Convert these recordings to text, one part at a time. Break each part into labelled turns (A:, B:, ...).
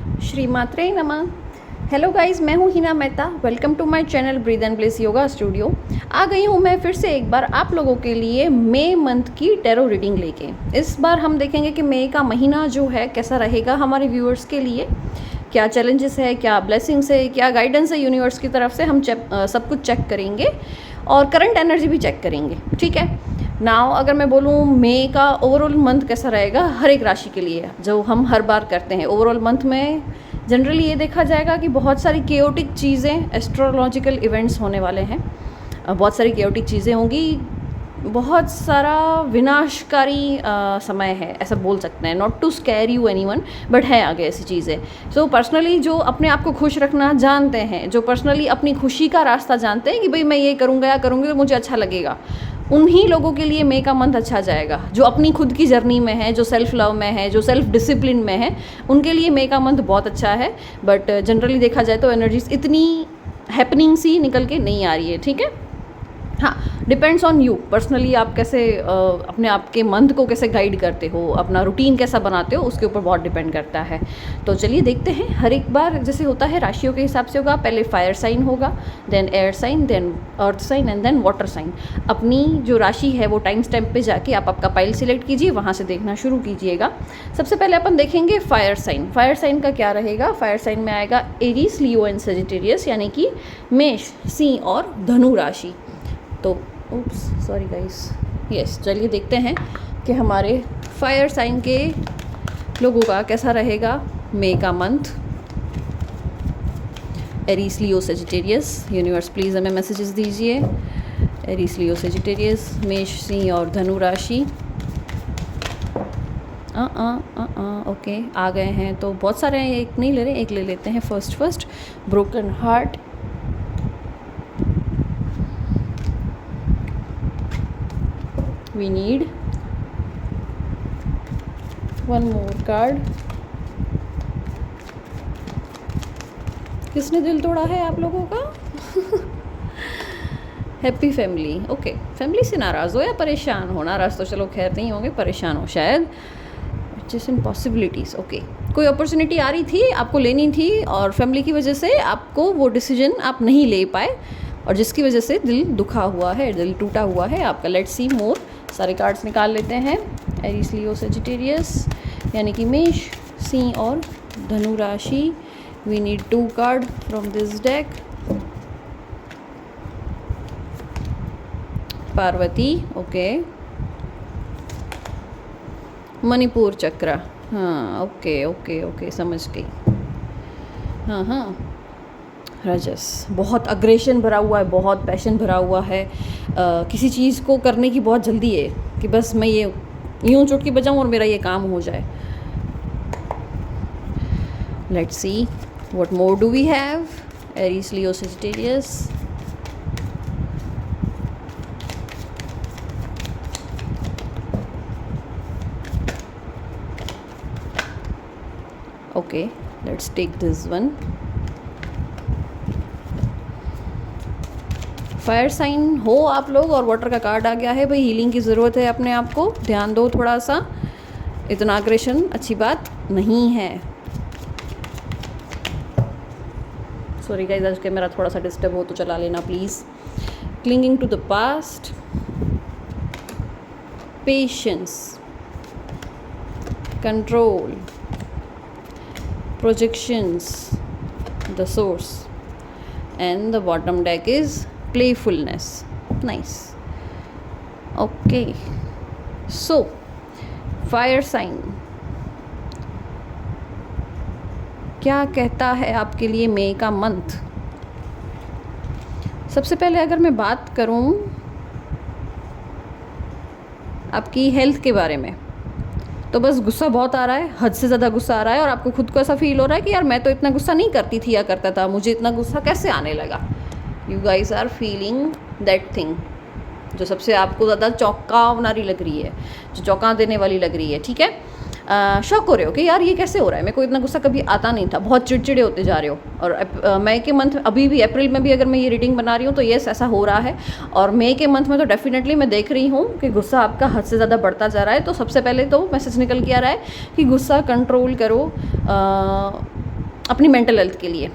A: श्री मात्रे नमः। Hello guys, मैं हूँ Hina Mehta. Welcome to my channel breathe and bliss yoga studio. आ गई हूँ मैं फिर से एक बार आप लोगों के लिए मई मंथ की टैरो रीडिंग लेके। इस बार हम देखेंगे कि मई का महीना जो है कैसा रहेगा हमारे व्यूअर्स के लिए, क्या चैलेंजेस है, क्या ब्लेसिंग्स है, क्या गाइडेंस है यूनिवर्स की तरफ से। हम सब कुछ चेक करेंगे और करंट एनर्जी भी चेक करेंगे, ठीक है। नाउ अगर मैं बोलूँ मई का ओवरऑल मंथ कैसा रहेगा हर एक राशि के लिए, जो हम हर बार करते हैं। ओवरऑल मंथ में जनरली ये देखा जाएगा कि बहुत सारी केओटिक चीज़ें, एस्ट्रोलॉजिकल इवेंट्स होने वाले हैं। बहुत सारी केओटिक चीज़ें होंगी, बहुत सारा विनाशकारी समय है, ऐसा बोल सकते हैं। Not to scare you anyone, but है आगे ऐसी चीज़ें। सो पर्सनली जो अपने आप को खुश रखना जानते हैं, जो पर्सनली अपनी खुशी का रास्ता जानते हैं कि भाई मैं ये करूँगा या करूँगी तो मुझे अच्छा लगेगा, उन्हीं लोगों के लिए मई का मंथ अच्छा जाएगा। जो अपनी खुद की जर्नी में है, जो सेल्फ लव में है, जो सेल्फ डिसिप्लिन में है, उनके लिए मई का मंथ बहुत अच्छा है। बट जनरली देखा जाए तो एनर्जीज इतनी हैपनिंग सी निकल के नहीं आ रही है, ठीक है। हाँ, डिपेंड्स ऑन यू पर्सनली, आप कैसे अपने आप के मंथ को कैसे गाइड करते हो, अपना रूटीन कैसा बनाते हो, उसके ऊपर बहुत डिपेंड करता है। तो चलिए देखते हैं। हर एक बार जैसे होता है राशियों के हिसाब से होगा। पहले फायर साइन होगा, then air sign, then earth sign and then water sign. अपनी जो राशि है वो टाइम स्टैम्प पे जाके आप आपका पाइल सिलेक्ट कीजिए, वहाँ से देखना शुरू कीजिएगा। सबसे पहले अपन देखेंगे फायर साइन। फायर साइन का क्या रहेगा? फायर साइन में आएगा एरीज, लियो एंड सजिटेरियस, यानी कि मेष, सिंह और धनु राशि। तो उप्स, सॉरी गाइस, यस, चलिए देखते हैं कि हमारे फायर साइन के लोगों का कैसा रहेगा मई का month. Aries, Leo, Sagittarius, universe please हमें मैसेजेस दीजिए। एरीज, लियो, सजिटेरियस, मेष, सिंह और धनु राशि। ओके, आ गए हैं। तो बहुत सारे हैं, एक नहीं ले रहे, एक ले लेते हैं। First broken heart, we need one more card। किसने दिल तोड़ा है आप लोगों का? Happy family. ओके, फैमिली से नाराज़ हो या परेशान हो? नाराज़ तो चलो खैर नहीं होंगे, परेशान हो शायद। Just in possibilities. ओके, कोई अपॉर्चुनिटी आ रही थी, आपको लेनी थी और फैमिली की वजह से आपको वो डिसीजन आप नहीं ले पाए, और जिसकी वजह से दिल दुखा हुआ है, दिल टूटा हुआ है आपका। लेट्स सी मोर। सारे कार्ड्स निकाल लेते हैं। एरीज, लियो, सजिटेरियस, यानी कि मेष, सिंह और धनु राशि। We need 2 card from this deck. Parvati, okay. Manipur chakra, हाँ, ओके, समझ गई। हाँ, रजस, बहुत अग्रेशन भरा हुआ है, बहुत पैशन भरा हुआ है। किसी चीज़ को करने की बहुत जल्दी है कि बस मैं ये यूँ चुटकी बजाऊँ और मेरा ये काम हो जाए। Let's see what more do we have. Aries, Leo, Sagittarius, okay, let's take this one. Fire sign हो आप लोग और वाटर का कार्ड आ गया है, भाई हीलिंग की ज़रूरत है अपने आप को, ध्यान दो थोड़ा सा। इतना अग्रेशन अच्छी बात नहीं है। सॉरी गाइस, आज के मेरा थोड़ा सा डिस्टर्ब हो तो चला लेना please. Clinging to the past, patience, control, projections, the source, and the bottom deck is playfulness. Nice. Okay, so fire sign क्या कहता है आपके लिए मई का मंथ? सबसे पहले अगर मैं बात करूं आपकी हेल्थ के बारे में, तो बस गुस्सा बहुत आ रहा है, हद से ज़्यादा गुस्सा आ रहा है, और आपको खुद को ऐसा फील हो रहा है कि यार मैं तो इतना गुस्सा नहीं करती थी या करता था, मुझे इतना गुस्सा कैसे आने लगा। You guys are feeling that thing जो सबसे आपको ज़्यादा चौंकावनारी लग रही है, जो चौंका देने वाली लग रही है, ठीक है। शॉक हो रहे हो कि यार ये कैसे हो रहा है, मेरे को इतना गुस्सा कभी आता नहीं था, बहुत चिड़चिड़े होते जा रहे हो। और मई के मंथ, अभी भी अप्रैल में भी अगर मैं ये रीडिंग बना रही हूँ तो येस ऐसा हो रहा है, और मई के मंथ में तो डेफिनेटली मैं देख रही हूँ कि गुस्सा आपका हद से ज़्यादा बढ़ता जा रहा है। तो सबसे पहले तो मैसेज निकल के आ रहा है कि गुस्सा कंट्रोल करो, अपनी मेंटल हेल्थ के लिए।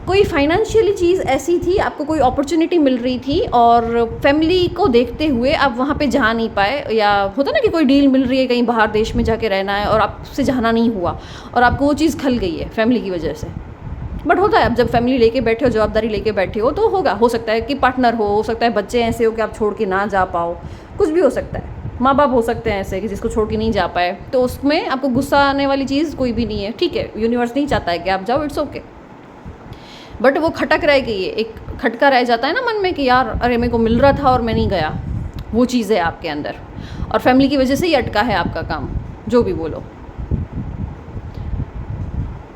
A: कोई फाइनेंशियली चीज़ ऐसी थी, आपको कोई अपॉर्चुनिटी मिल रही थी और फैमिली को देखते हुए आप वहाँ पे जा नहीं पाए, या होता ना कि कोई डील मिल रही है कहीं बाहर देश में जाके रहना है और आपसे जाना नहीं हुआ और आपको वो चीज़ खल गई है फैमिली की वजह से। बट होता है, आप जब फैमिली लेके बैठे हो, जवाबदारी लेके बैठे हो, तो होगा, हो सकता है कि पार्टनर हो सकता है बच्चे ऐसे हो कि आप छोड़ के ना जा पाओ, कुछ भी हो सकता है, माँ बाप हो सकते हैं ऐसे कि जिसको छोड़ के नहीं जा पाए, तो उसमें आपको गुस्सा आने वाली चीज़ कोई भी नहीं है। ठीक है, यूनिवर्स नहीं चाहता है कि आप जाओ, इट्स ओके, बट वो खटक रह गई है, एक खटका रह जाता है ना मन में कि यार अरे मेरे को मिल रहा था और मैं नहीं गया, वो चीज़ है आपके अंदर, और फैमिली की वजह से ही अटका है आपका काम, जो भी बोलो।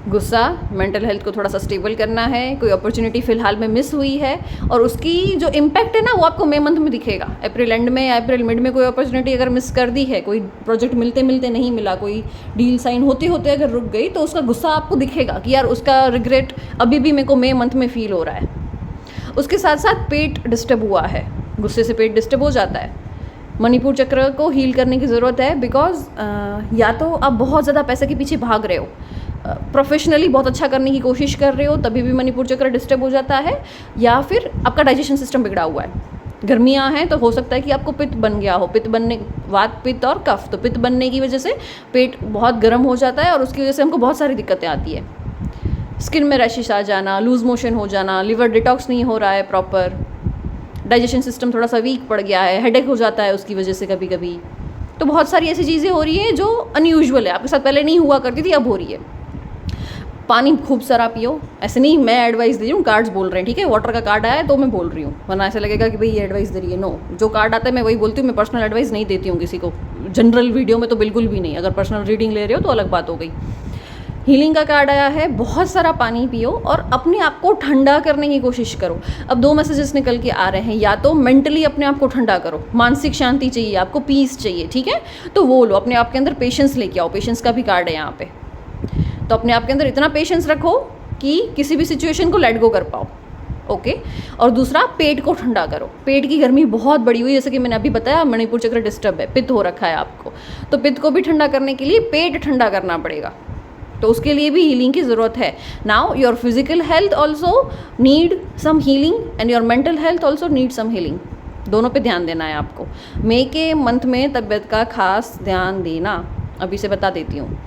A: गुस्सा, मेंटल हेल्थ को थोड़ा सा स्टेबल करना है, कोई अपॉर्चुनिटी फ़िलहाल में मिस हुई है और उसकी जो इम्पैक्ट है ना वो आपको मई मंथ में दिखेगा। अप्रैल एंड में या अप्रैल मिड में कोई अपॉर्चुनिटी अगर मिस कर दी है, कोई प्रोजेक्ट मिलते मिलते नहीं मिला, कोई डील साइन होते होते अगर रुक गई, तो उसका गुस्सा आपको दिखेगा कि यार उसका रिग्रेट अभी भी मेरे को मई मंथ में फील हो रहा है। उसके साथ साथ पेट डिस्टर्ब हुआ है, गुस्से से पेट डिस्टर्ब हो जाता है। मणिपुर चक्र को हील करने की ज़रूरत है, बिकॉज या तो आप बहुत ज़्यादा पैसे के पीछे भाग रहे हो, प्रोफेशनली बहुत अच्छा करने की कोशिश कर रहे हो, तभी भी मणिपुर चक्र डिस्टर्ब हो जाता है, या फिर आपका डाइजेशन सिस्टम बिगड़ा हुआ है। गर्मियाँ हैं तो हो सकता है कि आपको पित्त बन गया हो, पित्त बनने, वात पित्त और कफ, तो पित्त बनने की वजह से पेट बहुत गर्म हो जाता है और उसकी वजह से हमको बहुत सारी दिक्कतें आती है। स्किन में रैशेस आ जाना, लूज मोशन हो जाना, लिवर डिटॉक्स नहीं हो रहा है प्रॉपर, डाइजेशन सिस्टम थोड़ा सा वीक पड़ गया है, हेडेक हो जाता है उसकी वजह से कभी कभी। तो बहुत सारी ऐसी चीज़ें हो रही है जो अनयूजुअल है, आपके साथ पहले नहीं हुआ करती थी, अब हो रही है। पानी खूब सारा पियो, ऐसे नहीं मैं एडवाइस दे रही हूँ, कार्ड्स बोल रहे हैं, ठीक है, वाटर का कार्ड आया है तो मैं बोल रही हूँ, वरना ऐसा लगेगा कि भाई ये एडवाइस दे रही है। नो, जो कार्ड आता है मैं वही बोलती हूँ, मैं पर्सनल एडवाइस नहीं देती हूँ किसी को, जनरल वीडियो में तो बिल्कुल भी नहीं। अगर पर्सनल रीडिंग ले रहे हो तो अलग बात हो गई। हीलिंग का कार्ड आया है, बहुत सारा पानी पियो और अपने आप को ठंडा करने की कोशिश करो। अब 2 मैसेजेस निकल के आ रहे हैं, या तो मेंटली अपने आप को ठंडा करो, मानसिक शांति चाहिए आपको, पीस चाहिए, ठीक है, तो वो लो, अपने आप के अंदर पेशेंस लेके आओ, पेशेंस का भी कार्ड है यहाँ पे। तो अपने आप के अंदर इतना पेशेंस रखो कि किसी भी सिचुएशन को लेट गो कर पाओ, ओके। और दूसरा, पेट को ठंडा करो, पेट की गर्मी बहुत बड़ी हुई, जैसे कि मैंने अभी बताया मणिपुर चक्र डिस्टर्ब है, पित्त हो रखा है आपको, तो पित्त को भी ठंडा करने के लिए पेट ठंडा करना पड़ेगा, तो उसके लिए भी हीलिंग की ज़रूरत है। Now your physical health also need some healing and your mental health also need some healing, दोनों पे ध्यान देना है आपको। मई के मंथ में तबीयत का खास ध्यान देना, अभी से बता देती हूँ।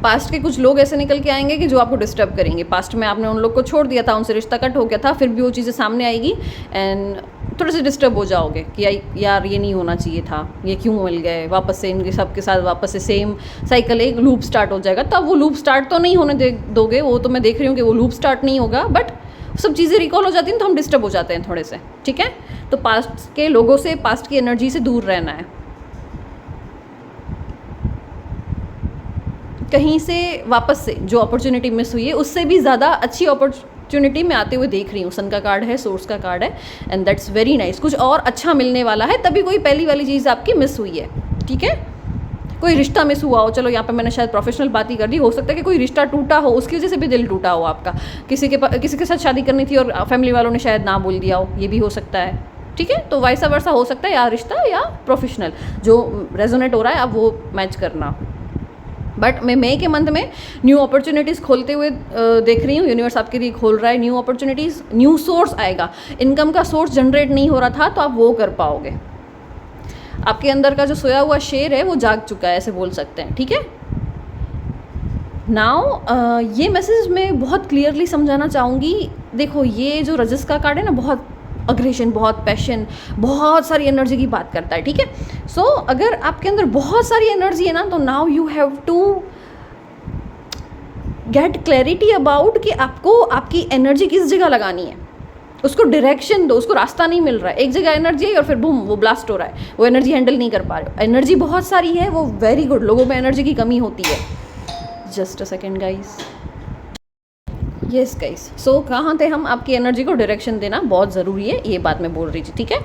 A: पास्ट के कुछ लोग ऐसे निकल के आएंगे कि जो आपको डिस्टर्ब करेंगे, पास्ट में आपने उन लोग को छोड़ दिया था, उनसे रिश्ता कट हो गया था, फिर भी वो चीज़ें सामने आएगी एंड थोड़े से डिस्टर्ब हो जाओगे कि यार ये नहीं होना चाहिए था, ये क्यों मिल गए, वापस से इनके सबके साथ वापस से सेम साइकिल, एक लूप स्टार्ट हो जाएगा। तो अब वो लूप स्टार्ट तो नहीं होने दोगे, वो तो मैं देख रही हूँ कि वो लूप स्टार्ट नहीं होगा, बट सब चीज़ें रिकॉल हो जाती हैं तो हम डिस्टर्ब हो जाते हैं थोड़े से, ठीक है। तो पास्ट के लोगों से, पास्ट की एनर्जी से दूर रहना है। कहीं से वापस से जो अपॉर्चुनिटी मिस हुई है उससे भी ज़्यादा अच्छी अपॉर्चुनिटी मैं आते हुए देख रही हूँ। सन का कार्ड है, सोर्स का कार्ड है एंड दैट्स वेरी नाइस। कुछ और अच्छा मिलने वाला है, तभी कोई पहली वाली चीज़ आपकी मिस हुई है, ठीक है। कोई रिश्ता मिस हुआ हो, चलो यहाँ पे मैंने शायद प्रोफेशनल बात ही कर दी, हो सकता है कि कोई रिश्ता टूटा हो, उसकी वजह से भी दिल टूटा हो आपका, किसी के साथ शादी करनी थी और फैमिली वालों ने शायद ना बोल दिया हो, ये भी हो सकता है, ठीक है। तो वैसा वर्सा हो सकता है, या रिश्ता या प्रोफेशनल, जो रेजोनेट हो रहा है आप वो मैच करना। बट मैं मई के मंथ में न्यू अपॉर्चुनिटीज़ खोलते हुए देख रही हूँ, यूनिवर्स आपके लिए खोल रहा है न्यू अपॉर्चुनिटीज़, न्यू सोर्स आएगा, इनकम का सोर्स जनरेट नहीं हो रहा था तो आप वो कर पाओगे। आपके अंदर का जो सोया हुआ शेर है वो जाग चुका है, ऐसे बोल सकते हैं, ठीक है। नाउ ये मैसेज मैं बहुत क्लियरली समझाना चाहूँगी। देखो, ये जो रजस का कार्ड है ना, बहुत अग्रेशन, बहुत पैशन, बहुत सारी एनर्जी की बात करता है, ठीक है। सो अगर आपके अंदर बहुत सारी एनर्जी है ना, तो now you have to get clarity about कि आपको आपकी एनर्जी किस जगह लगानी है, उसको डायरेक्शन दो, उसको रास्ता नहीं मिल रहा है। एक जगह एनर्जी है और फिर बूम वो ब्लास्ट हो रहा है, वो एनर्जी हैंडल नहीं कर पा रहे हो। एनर्जी बहुत सारी है, वो वेरी गुड, लोगों में एनर्जी की कमी होती है। Just a second guys, yes guys, so कहाँ थे हम, आपकी एनर्जी को डायरेक्शन देना बहुत ज़रूरी है, ये बात मैं बोल रही थी, ठीक है।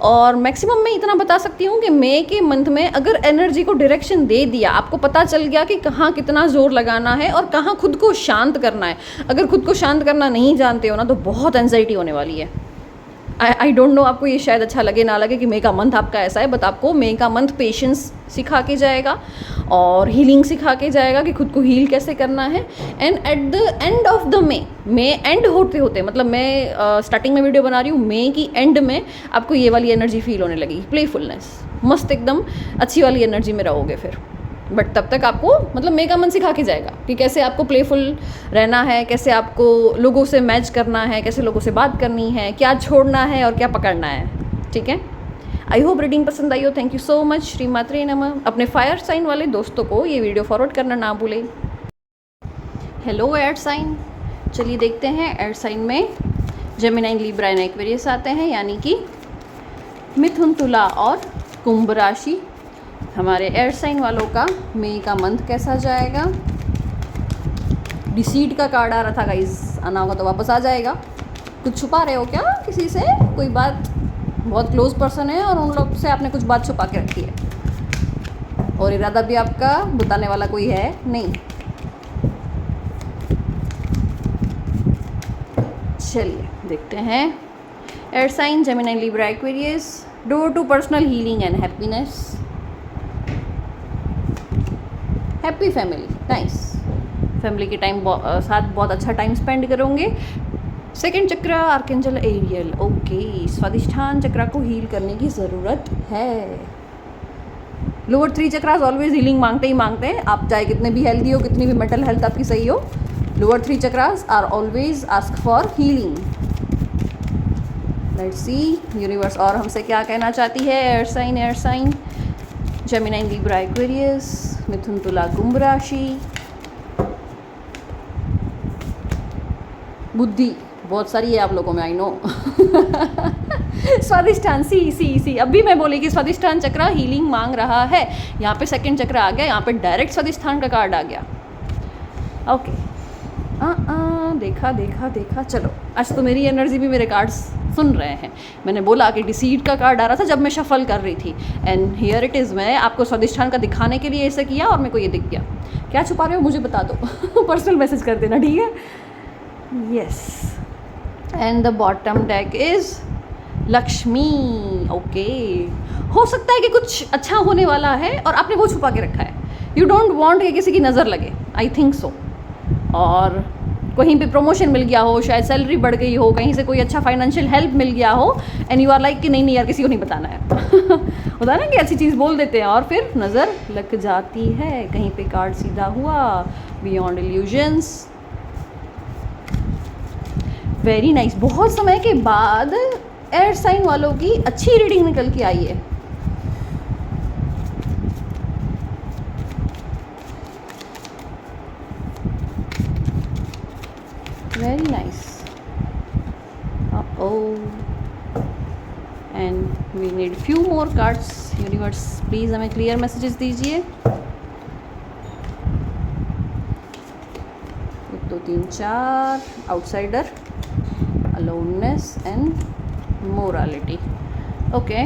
A: और मैक्सिमम मैं इतना बता सकती हूँ कि मई के मंथ में अगर एनर्जी को डायरेक्शन दे दिया, आपको पता चल गया कि कहाँ कितना जोर लगाना है और कहाँ खुद को शांत करना है। अगर खुद को शांत करना नहीं जानते हो ना, तो बहुत एंजाइटी होने वाली है, आई डोंट नो आपको ये शायद अच्छा लगे ना लगे कि मई का मंथ आपका ऐसा है, बट आपको मई का मंथ पेशेंस सिखा के जाएगा और हीलिंग सिखा के जाएगा कि खुद को हील कैसे करना है। And at the end of the May end होते होते, मतलब मैं स्टार्टिंग में वीडियो बना रही हूँ, मई की एंड में आपको ये वाली एनर्जी फील होने लगेगी, प्लेफुलनेस, मस्त एकदम अच्छी वाली एनर्जी में रहोगे फिर। बट तब तक आपको मतलब मई का मंथ सिखा के जाएगा कि कैसे आपको प्लेफुल रहना है, कैसे आपको लोगों से मैच करना है, कैसे लोगों से बात करनी है, क्या छोड़ना है और क्या पकड़ना है। ठीक है, आई होप रीडिंग पसंद आई हो। Thank you so much. Shri Matre नमः। अपने फायर साइन वाले दोस्तों को ये वीडियो फॉरवर्ड करना ना भूलें। हेलो एयर साइन, चलिए देखते हैं एयर साइन में जेमिनी, लिब्रा एंड एक्वेरियस आते हैं, यानी कि मिथुन, तुला और कुंभ राशि। हमारे एयर साइन वालों का मई का मंथ कैसा जाएगा। डिसीट का कार्ड आ रहा था गाइस, आना होगा तो वापस आ जाएगा। कुछ छुपा रहे हो क्या किसी से, कोई बात, बहुत क्लोज पर्सन है और उन लोग से आपने कुछ बात छुपा के रखी है और इरादा भी आपका बताने वाला कोई है नहीं। चलिए देखते हैं air sign Gemini, Libra, Aquarius, door to personal healing and happiness, happy family, nice, family के टाइम साथ बहुत अच्छा टाइम स्पेंड करोगे। Second chakra archangel Ariel, okay, Swadhisthana chakra को हील करने की ज़रूरत है। लोअर 3 चक्रास ऑलवेज हीलिंग मांगते ही मांगते हैं, आप चाहे कितने भी हेल्दी हो, कितनी भी मेंटल हेल्थ आपकी सही हो, lower 3 chakras are always ask for healing. Let's see universe और हमसे क्या कहना चाहती है। Air sign Gemini, Libra, Aquarius, मिथुन, तुला, कुंभ राशि। बुद्धि बहुत सारी है आप लोगों में, आई नो। स्वादिष्ठान, सी अभी मैं बोली कि स्वादिष्ठान चक्र हीलिंग मांग रहा है। यहाँ पे सेकंड चक्र आ गया, यहाँ पे डायरेक्ट स्वादिष्ठान का कार्ड आ गया। ओके, देखा। चलो आज तो मेरी एनर्जी भी मेरे कार्ड्स सुन रहे हैं। मैंने बोला कि डिसीट का कार्ड आ रहा था जब मैं शफल कर रही थी, एंड हियर इट इज़। मैं आपको स्वादिष्ठान का दिखाने के लिए ऐसे किया और मेरे को ये दिख गया। क्या छुपा रहे हो मुझे बता दो। पर्सनल मैसेज कर देना, ठीक है। Yes, and the bottom deck is Lakshmi, okay. हो सकता है कि कुछ अच्छा होने वाला है और आपने वो छुपा के रखा है। यू डोंट वांट कि किसी की नज़र लगे, आई थिंक सो। और कहीं पे प्रमोशन मिल गया हो, शायद सैलरी बढ़ गई हो, कहीं से कोई अच्छा फाइनेंशियल हेल्प मिल गया हो, एंड यू आर लाइक कि नहीं यार किसी को नहीं बताना है। होता है ना कि अच्छी चीज़ बोल देते हैं और फिर नज़र लग जाती है। कहीं पे कार्ड सीधा हुआ, बियॉन्ड इल्यूजन्स, वेरी नाइस। बहुत समय के बाद एयर साइन वालों की अच्छी रीडिंग निकल के आई है। Very nice. And we need few more cards. Universe please हमें क्लियर मैसेजेस दीजिए। 1 2 3 4, outsider, aloneness and morality, okay.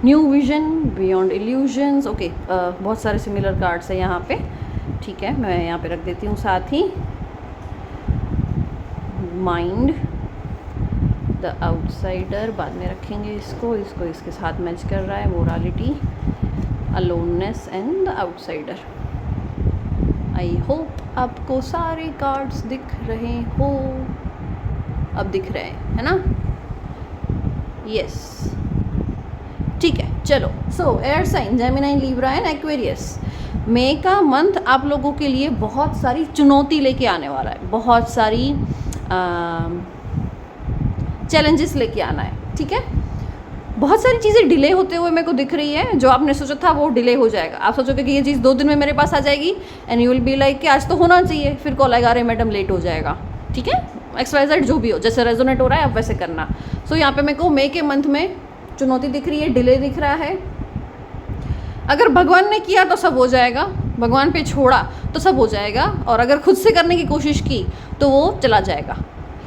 A: New vision, beyond illusions, okay. बहुत सारे सिमिलर कार्ड्स हैं यहाँ पे, ठीक है। मैं यहाँ पे रख देती हूँ साथ ही। माइंड, द आउटसाइडर बाद में रखेंगे, इसको इसके साथ मैच कर रहा है। Morality, aloneness and the outsider. I hope आपको सारे कार्ड्स दिख रहे हो। अब दिख रहे हैं, है ना? यस, ठीक है। चलो, so air sign Gemini, Libra and Aquarius, मई का मंथ आप लोगों के लिए बहुत सारी चुनौती लेके आने वाला है, बहुत सारी चैलेंजेस लेके आना है, ठीक है। बहुत सारी चीज़ें डिले होते हुए मेरे को दिख रही है। जो आपने सोचा था वो डिले हो जाएगा। आप सोचोगे कि ये चीज़ 2 दिन में मेरे पास आ जाएगी, and you will be like कि आज तो होना चाहिए, फिर कॉल आएगा, अरे मैडम लेट हो जाएगा, ठीक है। XYZ जो भी हो, जैसे रेजोनेट हो रहा है आप वैसे करना। सो यहाँ पे मेरे को मई के मंथ में चुनौती दिख रही है, डिले दिख रहा है। अगर भगवान ने किया तो सब हो जाएगा, भगवान पे छोड़ा तो सब हो जाएगा, और अगर खुद से करने की कोशिश की तो वो चला जाएगा।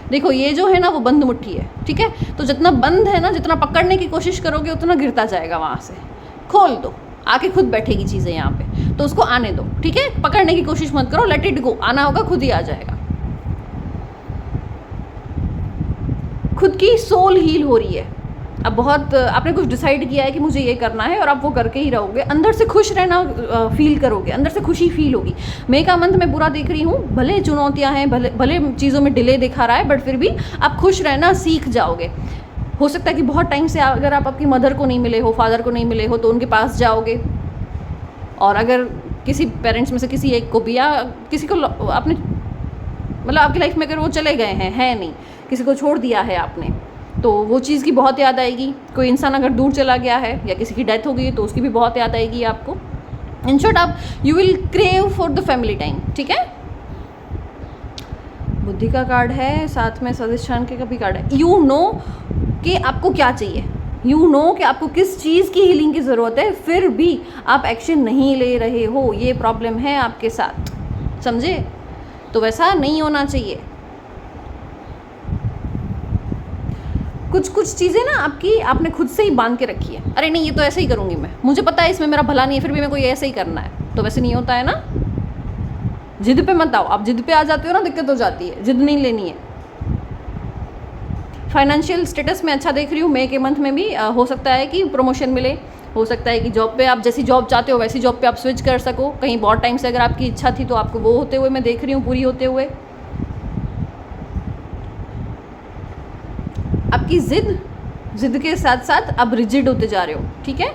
A: देखो ये जो है ना वो बंद मुट्ठी है, ठीक है। तो जितना बंद है ना, जितना पकड़ने की कोशिश करोगे उतना गिरता जाएगा वहाँ से। खोल दो, आके खुद बैठेगी चीज़ें यहाँ पे, तो उसको आने दो, ठीक है। पकड़ने की कोशिश मत करो, लेट इट गो, आना होगा खुद ही आ जाएगा। खुद की सोल हील हो रही है। अब बहुत आपने कुछ डिसाइड किया है कि मुझे ये करना है और आप वो करके ही रहोगे, अंदर से खुश रहना फील करोगे, अंदर से खुशी फील होगी। मई का मंथ मैं बुरा देख रही हूँ, भले चुनौतियाँ हैं, भले चीज़ों में डिले दिखा रहा है, बट फिर भी आप खुश रहना सीख जाओगे। हो सकता है कि बहुत टाइम से अगर आप आपकी मदर को नहीं मिले हो, फादर को नहीं मिले हो, तो उनके पास जाओगे। और अगर किसी पेरेंट्स में से किसी एक को भी, या किसी को आपने मतलब आपकी लाइफ में अगर वो चले गए हैं, है नहीं, किसी को छोड़ दिया है आपने, तो वो चीज़ की बहुत याद आएगी। कोई इंसान अगर दूर चला गया है या किसी की डेथ हो गई तो उसकी भी बहुत याद आएगी आपको। इन शॉर्ट आप you will crave for the family time, ठीक है। बुद्धि का कार्ड है, साथ में स्वादिष्ठान का भी कार्ड है। यू नो कि आपको क्या चाहिए, यू नो कि आपको किस चीज़ की हीलिंग की ज़रूरत है, फिर भी आप एक्शन नहीं ले रहे हो, ये प्रॉब्लम है आपके साथ, समझे। तो वैसा नहीं होना चाहिए। कुछ चीज़ें ना आपने खुद से ही बांध के रखी है। अरे नहीं, ये तो ऐसे ही करूँगी मैं, मुझे पता है इसमें मेरा भला नहीं है, फिर भी मेरे को ये ऐसे ही करना है, तो वैसे नहीं होता है ना। जिद पे मत आओ, आप जिद पे आ जाते हो ना दिक्कत हो जाती है, जिद नहीं लेनी है। फाइनेंशियल स्टेटस में अच्छा देख रही हूँ, मई के मंथ में भी हो सकता है कि प्रमोशन मिले, हो सकता है कि जॉब पे आप जैसी जॉब चाहते हो वैसी जॉब पे आप स्विच कर सको। कहीं बहुत टाइम से अगर आपकी इच्छा थी तो आपको वो होते हुए मैं देख रही हूँ, पूरी होते हुए। आपकी जिद के साथ साथ अब रिजिड होते जा रहे हो, ठीक है।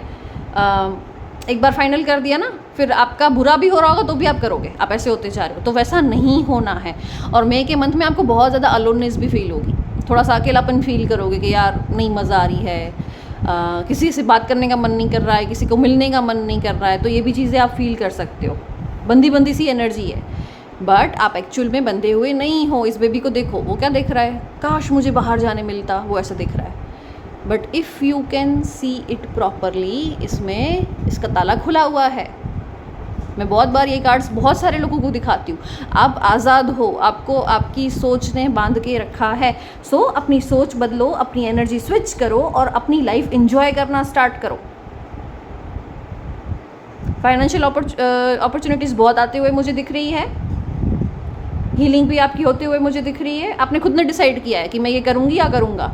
A: एक बार फाइनल कर दिया ना, फिर आपका बुरा भी हो रहा होगा तो भी आप करोगे, आप ऐसे होते जा रहे हो, तो वैसा नहीं होना है। और मई के मंथ में आपको बहुत ज़्यादा अलोननेस भी फील होगी, थोड़ा सा अकेलापन फील करोगे कि यार नहीं मज़ा आ रही है, किसी से बात करने का मन नहीं कर रहा है, किसी को मिलने का मन नहीं कर रहा है, तो ये भी चीज़ें आप फील कर सकते हो। बंदी सी एनर्जी है, बट आप एक्चुअल में बंधे हुए नहीं हो। इस बेबी को देखो, वो क्या देख रहा है, काश मुझे बाहर जाने मिलता, वो ऐसा दिख रहा है। But if you can see it properly, इसमें इसका ताला खुला हुआ है। मैं बहुत बार ये कार्ड्स बहुत सारे लोगों को दिखाती हूँ। आप आज़ाद हो, आपको आपकी सोच ने बांध के रखा है। सो अपनी सोच बदलो, अपनी एनर्जी स्विच करो और अपनी लाइफ एंजॉय करना स्टार्ट करो। फाइनेंशियल अपॉर्चुनिटीज़ बहुत आते हुए मुझे दिख रही है, हीलिंग भी आपकी होते हुए मुझे दिख रही है। आपने खुद ने डिसाइड किया है कि मैं ये करूँगी या करूँगा।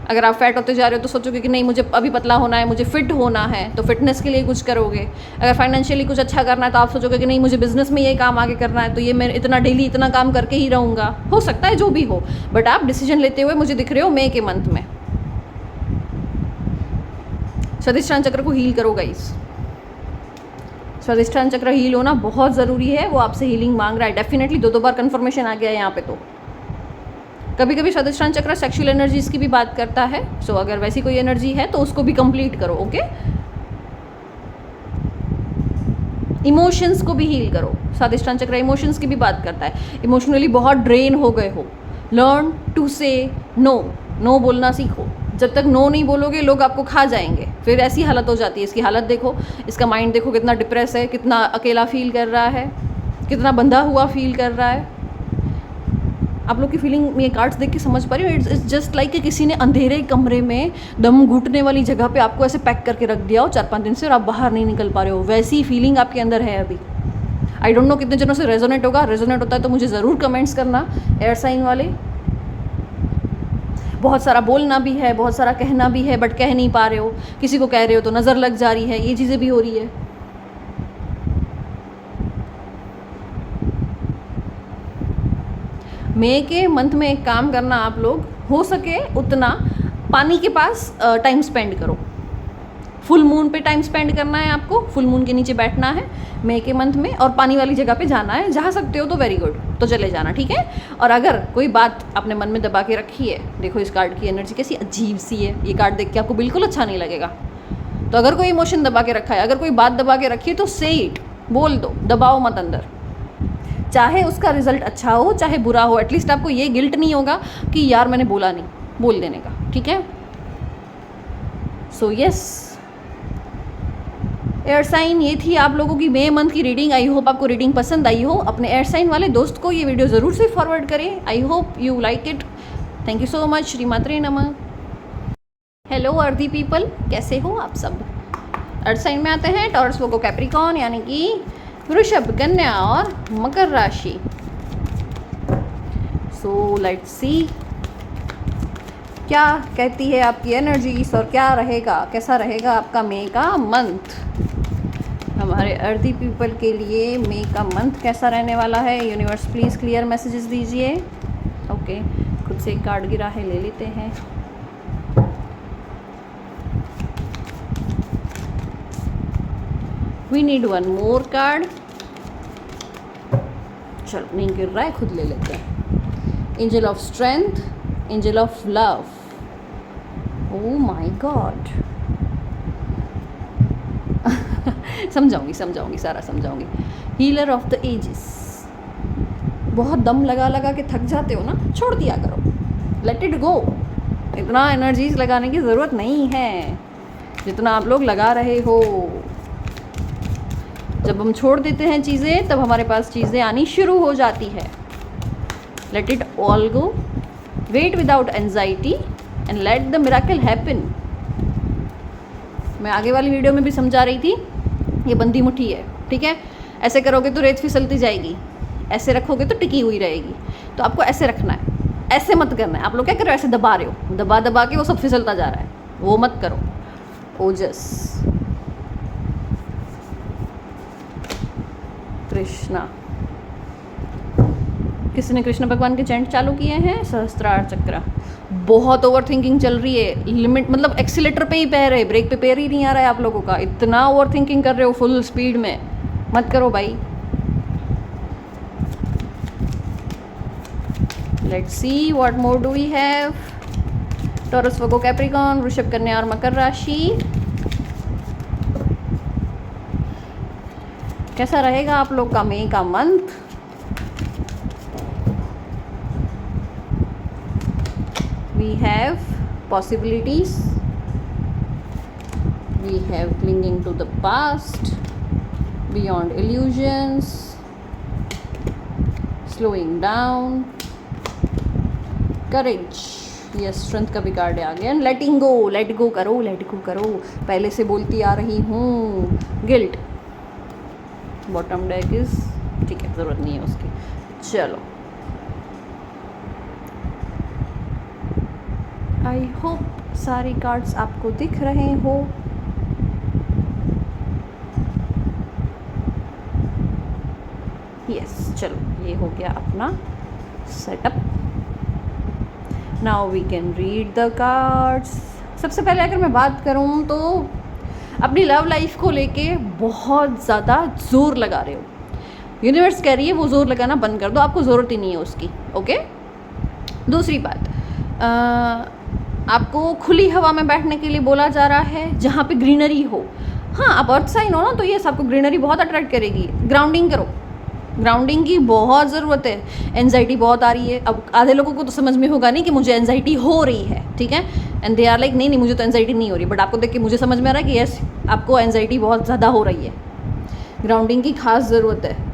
A: अगर आप फैट होते जा रहे हो तो सोचोगे कि नहीं मुझे अभी पतला होना है, मुझे फिट होना है, तो फिटनेस के लिए कुछ करोगे। अगर फाइनेंशियली कुछ अच्छा करना है तो आप सोचोगे कि नहीं मुझे बिजनेस में ये काम आगे करना है, तो ये मैं इतना डेली इतना काम करके ही रहूँगा। हो सकता है जो भी हो, बट आप डिसीजन लेते हुए मुझे दिख रहे हो मई के मंथ में। स्वादिष्ठान चक्र को हील करो गाइस। स्वादिष्ठान चक्र हील होना बहुत ज़रूरी है, वो आपसे हीलिंग मांग रहा है डेफिनेटली। दो बार कन्फर्मेशन आ गया है यहाँ पे। तो कभी कभी स्वादिष्ठान चक्र सेक्सुअल एनर्जीज की भी बात करता है। सो अगर वैसी कोई एनर्जी है तो उसको भी कंप्लीट करो, ओके। इमोशंस को भी हील करो। स्वादिष्ठान चक्र इमोशंस की भी बात करता है। इमोशनली बहुत ड्रेन हो गए हो, लर्न टू से नो। नो बोलना सीखो। जब तक नो नहीं बोलोगे लोग आपको खा जाएंगे, फिर ऐसी हालत हो जाती है। इसकी हालत देखो, इसका माइंड देखो कितना डिप्रेस है, कितना अकेला फील कर रहा है, कितना बंधा हुआ फील कर रहा है। आप लोग की फीलिंग ये कार्ड्स देख के समझ पा रही हो। इट्स जस्ट लाइक कि किसी ने अंधेरे कमरे में दम घुटने वाली जगह पे आपको ऐसे पैक करके रख दिया हो 4-5 दिन से, और आप बाहर नहीं निकल पा रहे हो। वैसी फीलिंग आपके अंदर है अभी। आई डोंट नो कितने जनों से रेजोनेट होगा। रेजोनेट होता है तो मुझे ज़रूर कमेंट्स करना, एयर साइन वाले। बहुत सारा बोलना भी है, बहुत सारा कहना भी है, बट कह नहीं पा रहे हो। किसी को कह रहे हो तो नज़र लग जा रही है, ये चीज़ें भी हो रही है। मई के मंथ में एक काम करना, आप लोग हो सके उतना पानी के पास टाइम स्पेंड करो। फुल मून पे टाइम स्पेंड करना है आपको, फुल मून के नीचे बैठना है मई के मंथ में, और पानी वाली जगह पे जाना है। जा सकते हो तो वेरी गुड, तो चले जाना, ठीक है। और अगर कोई बात आपने मन में दबा के रखी है, देखो इस कार्ड की एनर्जी कैसी अजीब सी है। ये कार्ड देख के आपको बिल्कुल अच्छा नहीं लगेगा। तो अगर कोई इमोशन दबा के रखा है, अगर कोई बात दबा के रखी है, तो से इट, बोल दो, दबाओ मत अंदर। चाहे उसका रिजल्ट अच्छा हो चाहे बुरा हो, एटलीस्ट आपको ये गिल्ट नहीं होगा कि यार मैंने बोला नहीं, बोल देने का, ठीक है। सो यस एयर साइन, ये थी आप लोगों की मई मंथ की रीडिंग। आई होप आपको रीडिंग पसंद आई हो। अपने एयर साइन वाले दोस्त को ये वीडियो ज़रूर से फॉरवर्ड करें। I hope you like it. Thank you so much. Shrimatre नमः। हेलो अर्दी पीपल, कैसे हो आप सब। अर्थ साइन में आते हैं टॉरस, वर्गो, कैप्रिकॉर्न, यानी कि वृषभ, कन्या और मकर राशि। सो लेट्स सी क्या कहती है आपकी एनर्जीज और क्या रहेगा, कैसा रहेगा आपका मे का मंथ। हमारे अर्दी पीपल के लिए मे का मंथ कैसा रहने वाला है। यूनिवर्स प्लीज़ क्लियर मैसेजेस दीजिए। ओके, खुद से एक कार्ड गिरा है, ले लेते हैं। We need one more card. चलो, नहीं गिर रहा है, खुद ले लेते हैं। Angel of strength, angel of love. Oh my god. समझाऊंगी सारा समझाऊंगी। Healer of the ages. बहुत दम लगा लगा के थक जाते हो ना, छोड़ दिया करो, लेट इट गो। इतना एनर्जीज लगाने की ज़रूरत नहीं है जितना आप लोग लगा रहे हो। जब हम छोड़ देते हैं चीज़ें, तब हमारे पास चीज़ें आनी शुरू हो जाती है। Let it all go, wait without anxiety and let the miracle happen. मैं आगे वाली वीडियो में भी समझा रही थी, ये बंदी मुट्ठी है, ठीक है। ऐसे करोगे तो रेत फिसलती जाएगी, ऐसे रखोगे तो टिकी हुई रहेगी। तो आपको ऐसे रखना है, ऐसे मत करना है। आप लोग क्या कर रहे हो, ऐसे दबा रहे हो, दबा दबा के वो सब फिसलता जा रहा है, वो मत करो। ओजस, कृष्णा। किसी ने कृष्ण भगवान के चैंट चालू किए हैं। सहस्त्रार चक्र। बहुत ओवर थिंकिंग चल रही है, लिमिट मतलब एक्सीलेटर पे ही पैर है, ब्रेक पे पैर ही नहीं आ रहा है आप लोगों का। इतना ओवर थिंकिंग कर रहे हो फुल स्पीड में, मत करो भाई। Let's see what more do we have. Taurus, Virgo, Capricorn, वृषभ, कन्या और मकर राशि। कैसा रहेगा आप लोग का मई का month. We have possibilities, we have clinging to the past, beyond illusions, slowing down, courage, ये स्ट्रेंथ का भी कार्ड है आगे। And letting go, let go करो, लेट गो करो, पहले से बोलती आ रही हूँ। गिल्ट, बॉटम डेक इज, ठीक है, ज़रूरत नहीं है उसकी। चलो, आई होप सारे कार्ड्स आपको दिख रहे हो। यस, चलो, ये हो गया अपना setup. Now we can read the cards. सबसे पहले अगर मैं बात करूँ तो अपनी लव लाइफ को लेके बहुत ज़्यादा ज़ोर लगा रहे हो। यूनिवर्स कह रही है वो ज़ोर लगाना बंद कर दो, आपको ज़रूरत ही नहीं है उसकी। ओके। दूसरी बात, आपको खुली हवा में बैठने के लिए बोला जा रहा है जहाँ पे ग्रीनरी हो। हाँ, आप अर्थ साइन हो ना, तो ये आपको ग्रीनरी बहुत अट्रैक्ट करेगी। ग्राउंडिंग करो, ग्राउंडिंग की बहुत ज़रूरत है। एनजाइटी बहुत आ रही है। अब आधे लोगों को तो समझ में होगा नहीं कि मुझे एनजाइटी हो रही है, ठीक है, एंड दे आर लाइक नहीं मुझे तो एनजाइटी नहीं हो रही। बट आपको देख के मुझे समझ में आ रहा है कि यस, आपको एनजाइटी बहुत ज़्यादा हो रही है। ग्राउंडिंग की खास ज़रूरत है।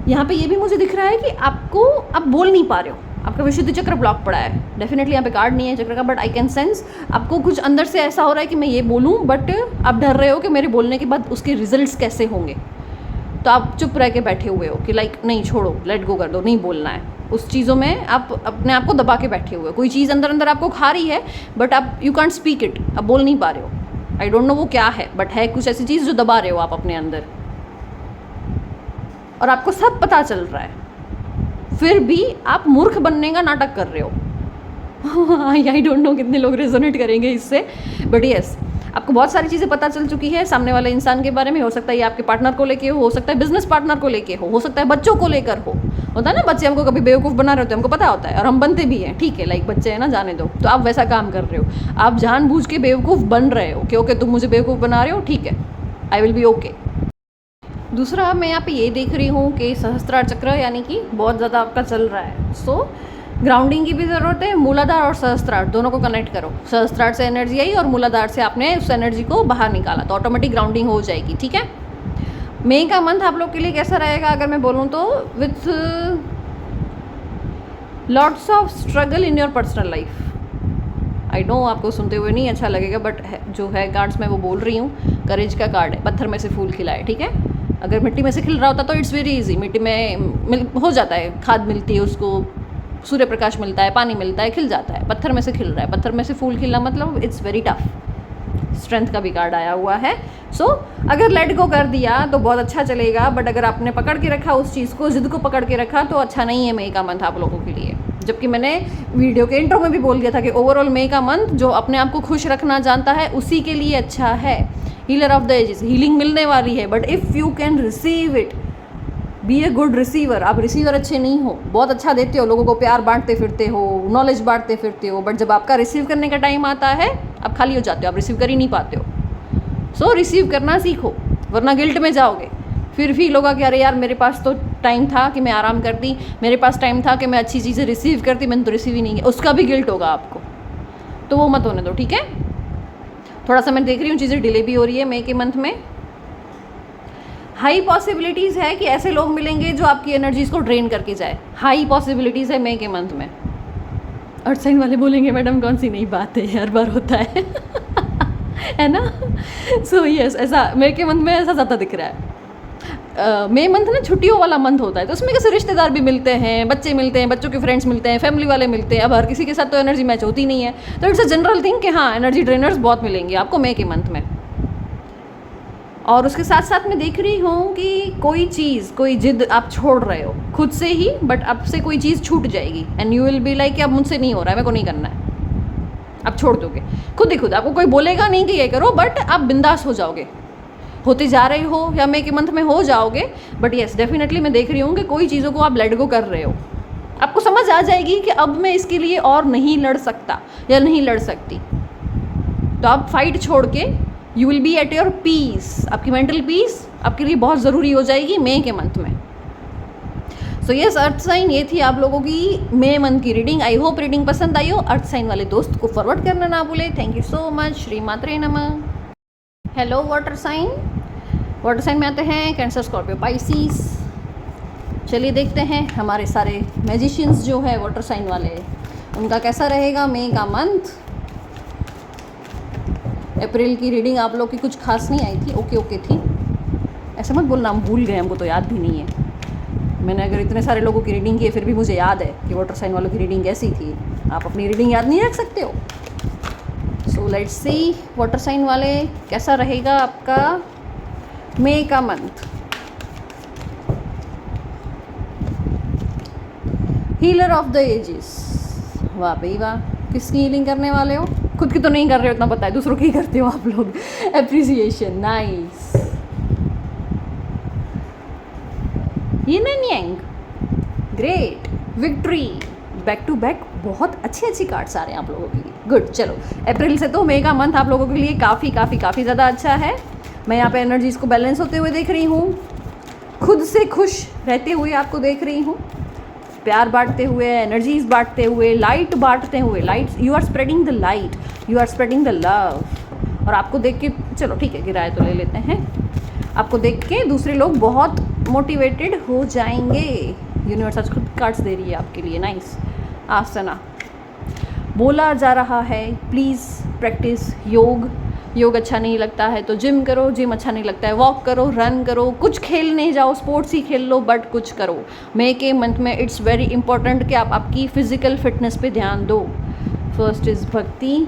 A: यहाँ पे ये भी मुझे दिख रहा है कि आपको आप बोल नहीं पा रहे हो, आपका विशुद्धि चक्र ब्लॉक पड़ा है। डेफिनेटली यहाँ पे कार्ड नहीं है चक्र का, बट आई कैन सेंस आपको कुछ अंदर से ऐसा हो रहा है कि मैं ये बोलूँ, बट आप डर रहे हो कि मेरे बोलने के बाद उसके रिजल्ट्स कैसे होंगे। तो आप चुप रह के बैठे हुए हो कि लाइक नहीं, छोड़ो, लेट गो कर दो, नहीं बोलना है उस चीज़ों में। आप अपने आप को दबा के बैठे हुए हो। कोई चीज़ अंदर अंदर आपको खा रही है, बट आप यू कांट स्पीक इट, आप बोल नहीं पा रहे हो। आई डोंट नो वो क्या है, बट है कुछ ऐसी चीज़ जो दबा रहे हो आप अपने अंदर, और आपको सब पता चल रहा है, फिर भी आप मूर्ख बनने का नाटक कर रहे हो। आई डोंट नो कितने लोग रेजोनेट करेंगे इससे, बट यस, आपको बहुत सारी चीज़ें पता चल चुकी है सामने वाले इंसान के बारे में। हो सकता है ये आपके पार्टनर को लेके हो सकता है बिजनेस पार्टनर को लेके हो सकता है बच्चों को लेकर हो। होता है ना, बच्चे हमको कभी बेवकूफ़ बना रहे होते हैं, हमको पता होता है, और हम बनते भी हैं, ठीक है, लाइक बच्चे हैं ना, जाने दो। तो आप वैसा काम कर रहे हो, आप जानबूझ के बेवकूफ़ बन रहे हो कि ओके तुम मुझे बेवकूफ़ बना रहे हो, ठीक है, आई विल बी ओके। दूसरा, मैं यहाँ पे ये देख रही हूँ कि सहस्त्रार चक्र यानी कि बहुत ज़्यादा आपका चल रहा है। सो ग्राउंडिंग की भी ज़रूरत है। मूलाधार और सहस्त्रार दोनों को कनेक्ट करो। सहस्त्रार से एनर्जी आई और मूलाधार से आपने उस एनर्जी को बाहर निकाला, तो ऑटोमेटिक ग्राउंडिंग हो जाएगी, ठीक है। मई का मंथ आप लोग के लिए कैसा रहेगा अगर मैं बोलूँ तो, with lots of struggle in your personal life. I know आपको सुनते हुए नहीं अच्छा लगेगा, बट जो है कार्ड्स मैं वो बोल रही हूँ। करेज का कार्ड है, पत्थर में से फूल खिला है, ठीक है। अगर मिट्टी में से खिल रहा होता तो इट्स वेरी इजी, मिट्टी में हो जाता है, खाद मिलती है उसको, सूर्य प्रकाश मिलता है, पानी मिलता है, खिल जाता है। पत्थर में से खिल रहा है, पत्थर में से फूल खिलना मतलब इट्स वेरी टफ, स्ट्रेंथ का भी कार्ड आया हुआ है। सो अगर लेट गो कर दिया तो बहुत अच्छा चलेगा, बट अगर आपने पकड़ के रखा उस चीज़ को, जिद को पकड़ के रखा, तो अच्छा नहीं है मई का मंथ आप लोगों के लिए। जबकि मैंने वीडियो के इंट्रो में भी बोल दिया था कि ओवरऑल मई का मंथ जो अपने आप को खुश रखना जानता है उसी के लिए अच्छा है। Healer of the ages, healing मिलने वाली है, but if you can receive it, be a good receiver. आप रिसीवर अच्छे नहीं हो, बहुत अच्छा देते हो, लोगों को प्यार बांटते फिरते हो, नॉलेज बांटते फिरते हो, बट जब आपका रिसीव करने का टाइम आता है आप खाली हो जाते हो, आप रिसीव कर ही नहीं पाते हो। सो रिसीव करना सीखो, वरना गिल्ट में जाओगे। फिर फील होगा कि अरे यार मेरे पास तो टाइम था कि मैं आराम करती, मेरे पास टाइम था कि मैं अच्छी चीज़ें रिसीव करती, मैंने तो रिसीव ही नहीं किया, उसका भी गिल्ट होगा आपको। तो वो मत होने दो, ठीक है। थोड़ा सा मैं देख रही हूँ चीज़ें डिले भी हो रही है मई के मंथ में। हाई पॉसिबिलिटीज़ है कि ऐसे लोग मिलेंगे जो आपकी एनर्जीज़ को ड्रेन करके जाए, हाई पॉसिबिलिटीज़ है मई के मंथ में। अर्थ साइन वाले बोलेंगे मैडम कौन सी नई बात है, हर बार होता है है ना। सो यस, ऐसा मई के मंथ में ऐसा ज़्यादा दिख रहा है। मई मंथ ना छुट्टियों वाला मंथ होता है, तो उसमें कैसे रिश्तेदार भी मिलते हैं, बच्चे मिलते हैं, बच्चों के फ्रेंड्स मिलते हैं, फैमिली वाले मिलते हैं। अब हर किसी के साथ तो एनर्जी मैच होती नहीं है, तो इट्स अ जनरल थिंग कि हाँ एनर्जी ड्रेनर्स बहुत मिलेंगे आपको मई के मंथ में। और उसके साथ साथ मैं देख रही हूँ कि कोई चीज़, कोई जिद आप छोड़ रहे हो खुद से ही, बट आपसे कोई चीज़ छूट जाएगी and you will be like कि अब मुझसे नहीं हो रहा है, मेरे को नहीं करना है, आप छोड़ दोगे खुद ही खुद। आपको कोई बोलेगा नहीं कि ये करो, बट आप बिंदास हो जाओगे, होते जा रहे हो या मई के मंथ में हो जाओगे। बट येस डेफिनेटली मैं देख रही हूँ कि कोई चीज़ों को आप लेट गो कर रहे हो, आपको समझ आ जाएगी कि अब मैं इसके लिए और नहीं लड़ सकता या नहीं लड़ सकती, तो आप फाइट छोड़ के you will be at your peace. आपकी मेंटल पीस आपके लिए बहुत ज़रूरी हो जाएगी मई के मंथ में। सो यस अर्थ साइन, ये थी आप लोगों की मई मंथ की रीडिंग। आई होप रीडिंग पसंद आई हो। अर्थ साइन वाले दोस्त को फॉरवर्ड करना ना भूले। Thank you so much. Shri Matre नमः। Hello water sign, water sign में आते हैं कैंसर, स्कॉर्पियो, पाइसिस। चलिए देखते हैं हमारे सारे मैजिशियंस जो है वाटर साइन वाले, उनका कैसा रहेगा मई का मंथ। अप्रैल की रीडिंग आप लोग की कुछ खास नहीं आई थी, ओके ओके थी, ऐसा मत बोलना हम भूल गए, हमको तो याद भी नहीं है। मैंने अगर इतने सारे लोगों की रीडिंग की है फिर भी मुझे याद है कि वाटर साइन वालों की रीडिंग कैसी थी। आप अपनी रीडिंग याद नहीं रख सकते हो। So let's see water sign वाले कैसा रहेगा आपका मई का month. Healer of the ages, वाह भाई वाह, किसकी हीलिंग करने वाले हो? खुद की तो नहीं कर रहे हो इतना पता है, दूसरों की करते हो आप लोग। Appreciation, nice. Yin and yang, great. Victory, back to back बहुत अच्छी कार्ड्स आ रहे हैं आप लोगों के लिए। गुड। चलो अप्रैल से तो मई का मंथ आप लोगों के लिए काफ़ी ज़्यादा अच्छा है। मैं यहाँ पे एनर्जीज़ को बैलेंस होते हुए देख रही हूँ, खुद से खुश रहते हुए आपको देख रही हूँ, प्यार बांटते हुए, एनर्जीज बांटते हुए, लाइट बांटते हुए। Light, you are spreading the light, you are spreading the love. और आपको देख के, चलो ठीक है किराया तो ले लेते हैं, आपको देख के दूसरे लोग बहुत मोटिवेटेड हो जाएंगे। यूनिवर्स आज खुद कार्ड्स दे रही है आपके लिए। नाइस। आसना बोला जा रहा है प्लीज़ प्रैक्टिस योग। योग अच्छा नहीं लगता है तो जिम करो, जिम अच्छा नहीं लगता है वॉक करो, रन करो, कुछ खेलने जाओ, स्पोर्ट्स ही खेल लो, बट कुछ करो। मई के मंथ में इट्स वेरी इंपॉर्टेंट कि आप आपकी फिजिकल फिटनेस पे ध्यान दो। फर्स्ट इज़ भक्ति,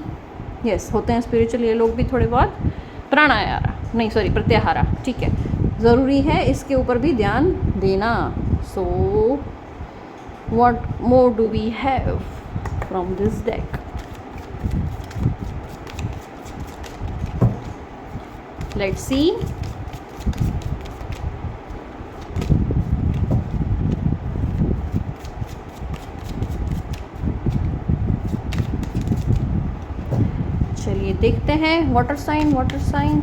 A: यस होते हैं स्पिरिचुअल ये लोग भी थोड़े बहुत। प्राणायाम नहीं सॉरी प्रत्याहारा, ठीक है, ज़रूरी है इसके ऊपर भी ध्यान देना। So what more do we have from this deck? Let's see. चलिए देखते हैं वाटर साइन। वाटर साइन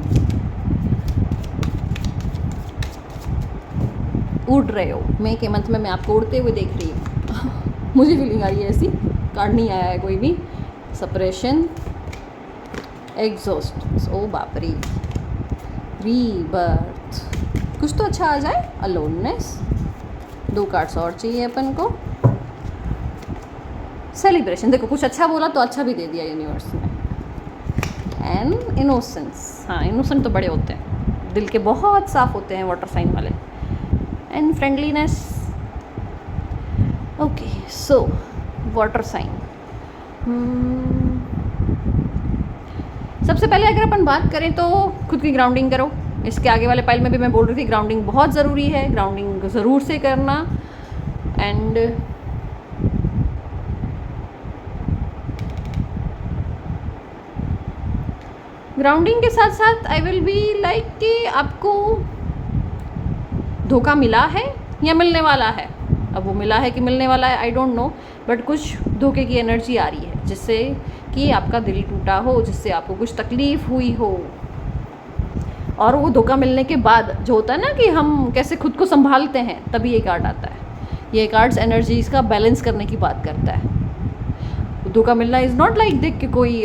A: उड़ रहे हो मई के मंथ में, मैं आपको उड़ते हुए देख रही हूँ। मुझे फीलिंग आ रही है ऐसी। कार्ड नहीं आया है कोई भी। सप्रेशन, एग्जॉस्ट, ओ बापरी, रीबर्थ, कुछ तो अच्छा आ जाए। अलोननेस, 2 कार्ड्स और चाहिए अपन को। सेलिब्रेशन, देखो कुछ अच्छा बोला तो अच्छा भी दे दिया यूनिवर्स ने। एंड इनोसेंस, हाँ इनोसेंट तो बड़े होते हैं। दिल के बहुत साफ होते हैं वाटर साइन वाले। And friendliness. Okay, so water sign. सबसे पहले अगर अपन बात करें तो खुद की ग्राउंडिंग करो। इसके आगे वाले पाइल में भी मैं बोल रही थी ग्राउंडिंग बहुत ज़रूरी है, ग्राउंडिंग ज़रूर से करना। एंड ग्राउंडिंग के साथ साथ आई विल बी लाइक कि आपको धोखा मिला है या मिलने वाला है। अब वो मिला है कि मिलने वाला है आई डोंट नो, बट कुछ धोखे की एनर्जी आ रही है जिससे कि आपका दिल टूटा हो, जिससे आपको कुछ तकलीफ़ हुई हो। और वो धोखा मिलने के बाद जो होता है ना कि हम कैसे खुद को संभालते हैं, तभी ये कार्ड आता है। ये कार्ड्स एनर्जीज़ का बैलेंस करने की बात करता है। धोखा मिलना इज़ नॉट लाइक देख के कोई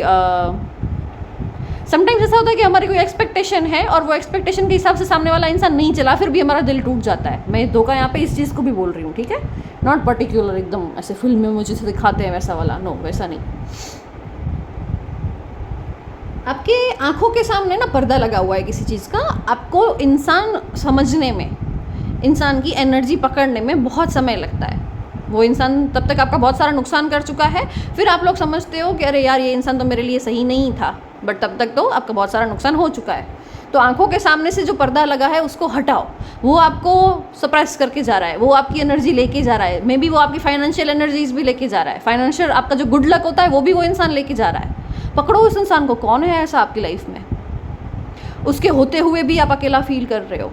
A: समटाइम्स ऐसा होता है कि हमारी कोई एक्सपेक्टेशन है और वो एक्सपेक्टेशन के हिसाब से सामने वाला इंसान नहीं चला, फिर भी हमारा दिल टूट जाता है। मैं धोखा यहाँ पे इस चीज़ को भी बोल रही हूँ, ठीक है, नॉट पर्टिकुलर एकदम ऐसे फिल्म में मुझे से दिखाते हैं वैसा वाला, नो वैसा नहीं। आपके आंखों के सामने ना पर्दा लगा हुआ है किसी चीज़ का। आपको इंसान समझने में, इंसान की एनर्जी पकड़ने में बहुत समय लगता है। वो इंसान तब तक आपका बहुत सारा नुकसान कर चुका है, फिर आप लोग समझते हो कि अरे यार ये इंसान तो मेरे लिए सही नहीं था, बट तब तक तो आपका बहुत सारा नुकसान हो चुका है। तो आंखों के सामने से जो पर्दा लगा है उसको हटाओ। वो आपको सप्रेस करके जा रहा है, वो आपकी एनर्जी लेके जा रहा है। मे बी वो आपकी फाइनेंशियल एनर्जीज भी लेके जा रहा है। फाइनेंशियल आपका जो गुड लक होता है वो भी वो इंसान लेके जा रहा है। पकड़ो उस इंसान को, कौन है ऐसा आपकी लाइफ में, उसके होते हुए भी आप अकेला फील कर रहे हो।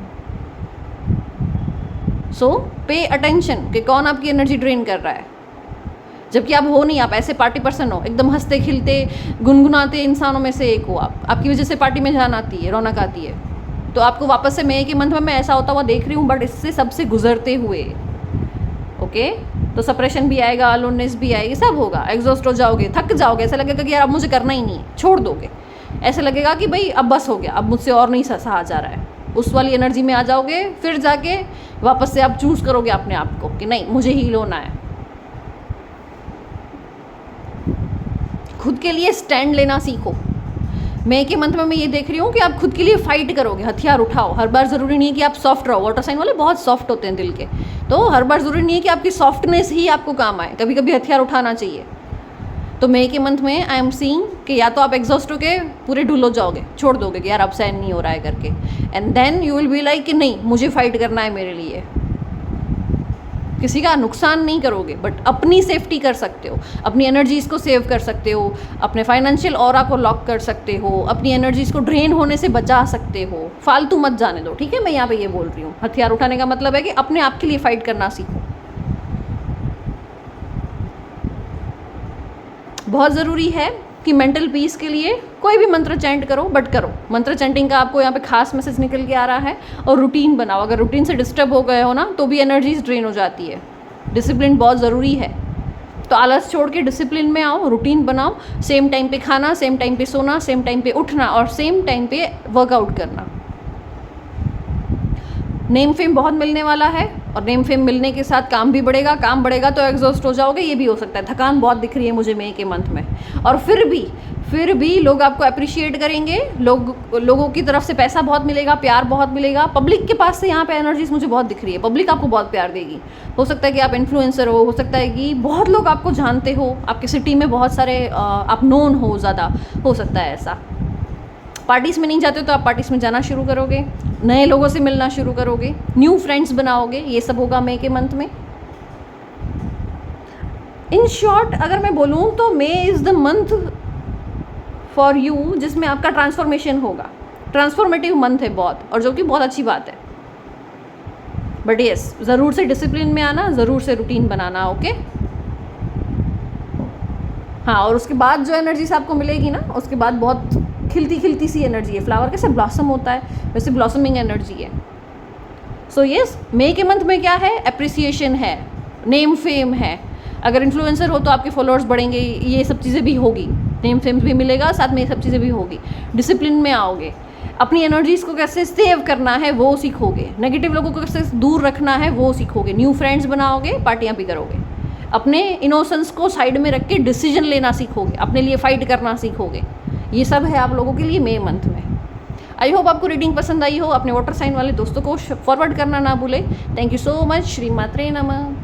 A: सो पे अटेंशन कि कौन आपकी एनर्जी ड्रेन कर रहा है। जबकि आप हो नहीं, आप ऐसे पार्टी पर्सन हो, एकदम हंसते खिलते गुनगुनाते इंसानों में से एक हो आप। आपकी वजह से पार्टी में जान आती है, रौनक आती है। तो आपको वापस से मई के मंथ में मैं ऐसा होता हुआ देख रही हूँ, बट इससे सबसे गुजरते हुए। ओके, तो सप्रेशन भी आएगा, अलोननेस भी आएगी, सब होगा। एग्जॉस्ट हो जाओगे, थक जाओगे, ऐसा लगेगा कि यार अब मुझे करना ही नहीं है, छोड़ दोगे। ऐसा लगेगा कि भाई अब बस हो गया, अब मुझसे और नहीं सहा जा रहा है। उस वाली एनर्जी में आ जाओगे, फिर जाके वापस से आप चूज़ करोगे अपने आप को कि नहीं मुझे हील होना है। खुद के लिए स्टैंड लेना सीखो। मई के मंथ में मैं ये देख रही हूँ कि आप खुद के लिए फाइट करोगे, हथियार उठाओ। हर बार ज़रूरी नहीं है कि आप सॉफ्ट रहो, वाटर साइन वाले बहुत सॉफ्ट होते हैं दिल के, तो हर बार ज़रूरी नहीं है कि आपकी सॉफ्टनेस ही आपको काम आए, कभी कभी हथियार उठाना चाहिए। तो मई के मंथ में आई एम सीइंग कि या तो आप एग्जॉस्ट होके पूरे ढुल हो जाओगे, छोड़ दोगे कि यार अब सहन नहीं हो रहा है करके, and then you will be like कि नहीं मुझे फाइट करना है मेरे लिए। किसी का नुकसान नहीं करोगे, बट अपनी सेफ्टी कर सकते हो, अपनी एनर्जीज़ को सेव कर सकते हो, अपने फाइनेंशियल ऑरा को लॉक कर सकते हो, अपनी एनर्जीज़ को ड्रेन होने से बचा सकते हो। फालतू मत जाने दो, ठीक है। मैं यहाँ पे ये बोल रही हूँ, हथियार उठाने का मतलब है कि अपने आप के लिए फाइट करना सीखो। बहुत ज़रूरी है कि मेंटल पीस के लिए कोई भी मंत्र चैंट करो, बट करो। मंत्र चैंटिंग का आपको यहाँ पे खास मैसेज निकल के आ रहा है। और रूटीन बनाओ, अगर रूटीन से डिस्टर्ब हो गए हो ना तो भी एनर्जीज ड्रेन हो जाती है। डिसिप्लिन बहुत ज़रूरी है, तो आलस छोड़ के डिसिप्लिन में आओ, रूटीन बनाओ। सेम टाइम पे खाना, सेम टाइम पे सोना, सेम टाइम पे उठना और सेम टाइम पे वर्कआउट करना। नेम फेम बहुत मिलने वाला है, और नेम फेम मिलने के साथ काम भी बढ़ेगा। काम बढ़ेगा तो एग्जॉस्ट हो जाओगे, ये भी हो सकता है। थकान बहुत दिख रही है मुझे मई के मंथ में, और फिर भी लोग आपको अप्रिशिएट करेंगे। लोगों की तरफ से पैसा बहुत मिलेगा, प्यार बहुत मिलेगा। पब्लिक के पास से यहाँ पे एनर्जीज मुझे बहुत दिख रही है। पब्लिक आपको बहुत प्यार देगी। हो सकता है कि आप इन्फ्लुएंसर हो सकता है कि बहुत लोग आपको जानते हो, आपके सिटी में बहुत सारे आप नोन हो ज़्यादा, हो सकता है ऐसा। पार्टीज़ में नहीं जाते हो तो आप पार्टीज़ में जाना शुरू करोगे, नए लोगों से मिलना शुरू करोगे, न्यू फ्रेंड्स बनाओगे। ये सब होगा मई के मंथ में। इन शॉर्ट अगर मैं बोलूँ तो May is the month for you जिसमें आपका ट्रांसफॉर्मेशन होगा। ट्रांसफॉर्मेटिव मंथ है बहुत, और जो कि बहुत अच्छी बात है। बट यस, ज़रूर से डिसिप्लिन में आना, ज़रूर से रूटीन बनाना। ओके हाँ, और उसके बाद जो एनर्जीज आपको मिलेगी ना, उसके बाद बहुत खिलती सी एनर्जी है। फ्लावर कैसे ब्लॉसम होता है, वैसे ब्लॉसमिंग एनर्जी है। सो यस, मई के मंथ में क्या है, एप्रिसिएशन है, नेम फेम है। अगर इन्फ्लुएंसर हो तो आपके फॉलोअर्स बढ़ेंगे, ये सब चीज़ें भी होगी। नेम फेम भी मिलेगा, साथ में ये सब चीज़ें भी होगी। डिसिप्लिन में आओगे, अपनी एनर्जीज़ को कैसे सेव करना है वो सीखोगे, नेगेटिव लोगों को कैसे दूर रखना है वो सीखोगे, न्यू फ्रेंड्स बनाओगे, पार्टियाँ भी करोगे। अपने इनोसेंस को साइड में रख के डिसीजन लेना सीखोगे, अपने लिए फ़ाइट करना सीखोगे। ये सब है आप लोगों के लिए मई मंथ में। आई होप आपको रीडिंग पसंद आई हो। अपने वाटर साइन वाले दोस्तों को फॉरवर्ड करना ना भूलें। Thank you so much. Shri Matre नमः।